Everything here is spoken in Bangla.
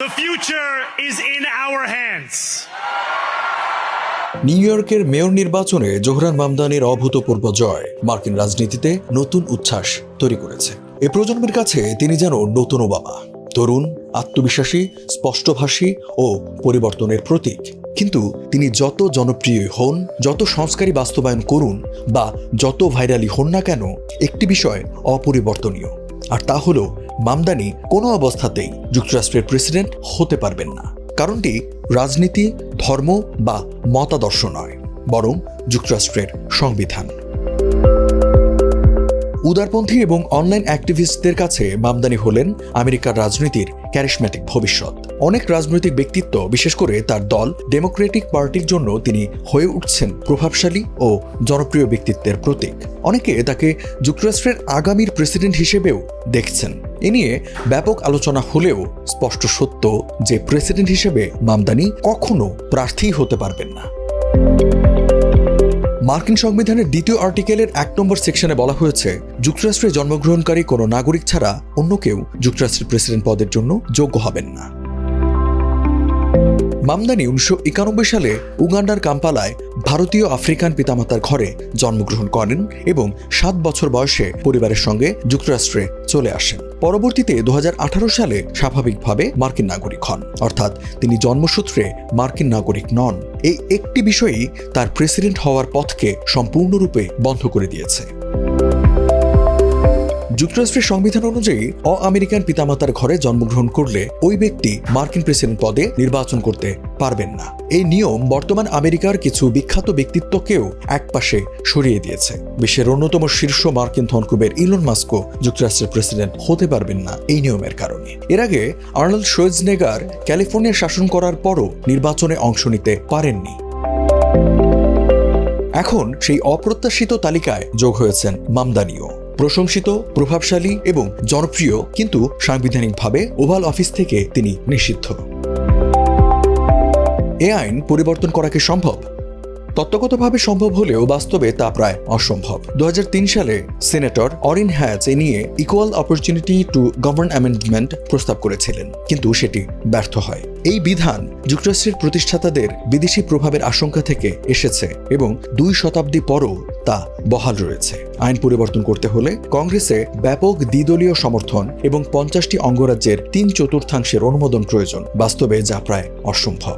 The future is in our hands. New ইয়র্কের মেয়র নির্বাচনে জোহরান মামদানির অভূতপূর্ব জয় মার্কিন রাজনীতিতে নতুন উচ্ছ্বাস তৈরি করেছে। এ প্রজন্মের কাছে তিনি যেন নতুন ওবামা, তরুণ, আত্মবিশ্বাসী, স্পষ্টভাষী ও পরিবর্তনের প্রতীক। কিন্তু তিনি যত জনপ্রিয় হন, যত সংস্কারী বাস্তবায়ন করুন বা যত ভাইরালি হন না কেন, একটি বিষয় অপরিবর্তনীয়, আর তা হলো মামদানি কোনো অবস্থাতেই যুক্তরাষ্ট্রের প্রেসিডেন্ট হতে পারবেন না। কারণটি রাজনীতি, ধর্ম বা মতাদর্শ নয়, বরং যুক্তরাষ্ট্রের সংবিধান। উদারপন্থী এবং অনলাইন অ্যাক্টিভিস্টদের কাছে মামদানি হলেন আমেরিকার রাজনীতির ক্যারিশম্যাটিক ভবিষ্যৎ। অনেক রাজনৈতিক ব্যক্তিত্ব, বিশেষ করে তার দল ডেমোক্রেটিক পার্টির জন্য তিনি হয়ে উঠছেন প্রভাবশালী ও জনপ্রিয় ব্যক্তিত্বের প্রতীক। অনেকে তাকে যুক্তরাষ্ট্রের আগামীর প্রেসিডেন্ট হিসেবেও দেখছেন। এ নিয়ে ব্যাপক আলোচনা হলেও স্পষ্ট সত্য যে প্রেসিডেন্ট হিসেবে মামদানি কখনো প্রার্থী হতে পারবেন না। মার্কিন সংবিধানের ২য় আর্টিকেলের ১ নম্বর সেকশনে বলা হয়েছে, যুক্তরাষ্ট্রে জন্মগ্রহণকারী কোনো নাগরিক ছাড়া অন্য কেউ যুক্তরাষ্ট্রের প্রেসিডেন্ট পদের জন্য যোগ্য হবেন না। মামদানি ১৯৯১ সালে উগান্ডার কাম্পালায় ভারতীয় আফ্রিকান পিতামাতার ঘরে জন্মগ্রহণ করেন এবং ৭ বছর বয়সে পরিবারের সঙ্গে যুক্তরাষ্ট্রে চলে আসেন। পরবর্তীতে ২০১৮ সালে স্বাভাবিকভাবে মার্কিন নাগরিক হন, অর্থাৎ তিনি জন্মসূত্রে মার্কিন নাগরিক নন। এই একটি বিষয়ই তার প্রেসিডেন্ট হওয়ার পথকে সম্পূর্ণরূপে বন্ধ করে দিয়েছে। যুক্তরাষ্ট্রের সংবিধান অনুযায়ী আমেরিকান পিতামাতার ঘরে জন্মগ্রহণ করলে ওই ব্যক্তি মার্কিন প্রেসিডেন্ট পদে নির্বাচন করতে পারবেন না। এই নিয়ম বর্তমান আমেরিকার কিছু বিখ্যাত ব্যক্তিত্বকেও একপাশে সরিয়ে দিয়েছে। বিশ্বের অন্যতম শীর্ষ মার্কিন ধনকুবের ইলন মাস্কও যুক্তরাষ্ট্রের প্রেসিডেন্ট হতে পারবেন না এই নিয়মের কারণে। এর আগে আর্নল্ড শোয়েজনেগার ক্যালিফোর্নিয়া শাসন করার পরও নির্বাচনে অংশ নিতে পারেননি। এখন সেই অপ্রত্যাশিত তালিকায় যোগ হয়েছেন মামদানিও। প্রশংসিত, প্রভাবশালী এবং জনপ্রিয়, কিন্তু সাংবিধানিকভাবে ওভাল অফিস থেকে তিনি নিষিদ্ধ। এ আইন পরিবর্তন করা কি সম্ভব? তত্ত্বগতভাবে সম্ভব হলেও বাস্তবে তা প্রায় অসম্ভব। ২০০৩ সালে সিনেটর অরিন হ্যাচ এ নিয়ে equal opportunity to govern amendment প্রস্তাব করেছিলেন, কিন্তু সেটি ব্যর্থ হয়। এই বিধান যুক্তরাষ্ট্রের প্রতিষ্ঠাতাদের বিদেশি প্রভাবের আশঙ্কা থেকে এসেছে এবং ২ শতাব্দী পরও তা বহাল রয়েছে। আইন পরিবর্তন করতে হলে কংগ্রেসে ব্যাপক দ্বিদলীয় সমর্থন এবং ৫০টি অঙ্গরাজ্যের ৩/৪ অনুমোদন প্রয়োজন, বাস্তবে যা প্রায় অসম্ভব।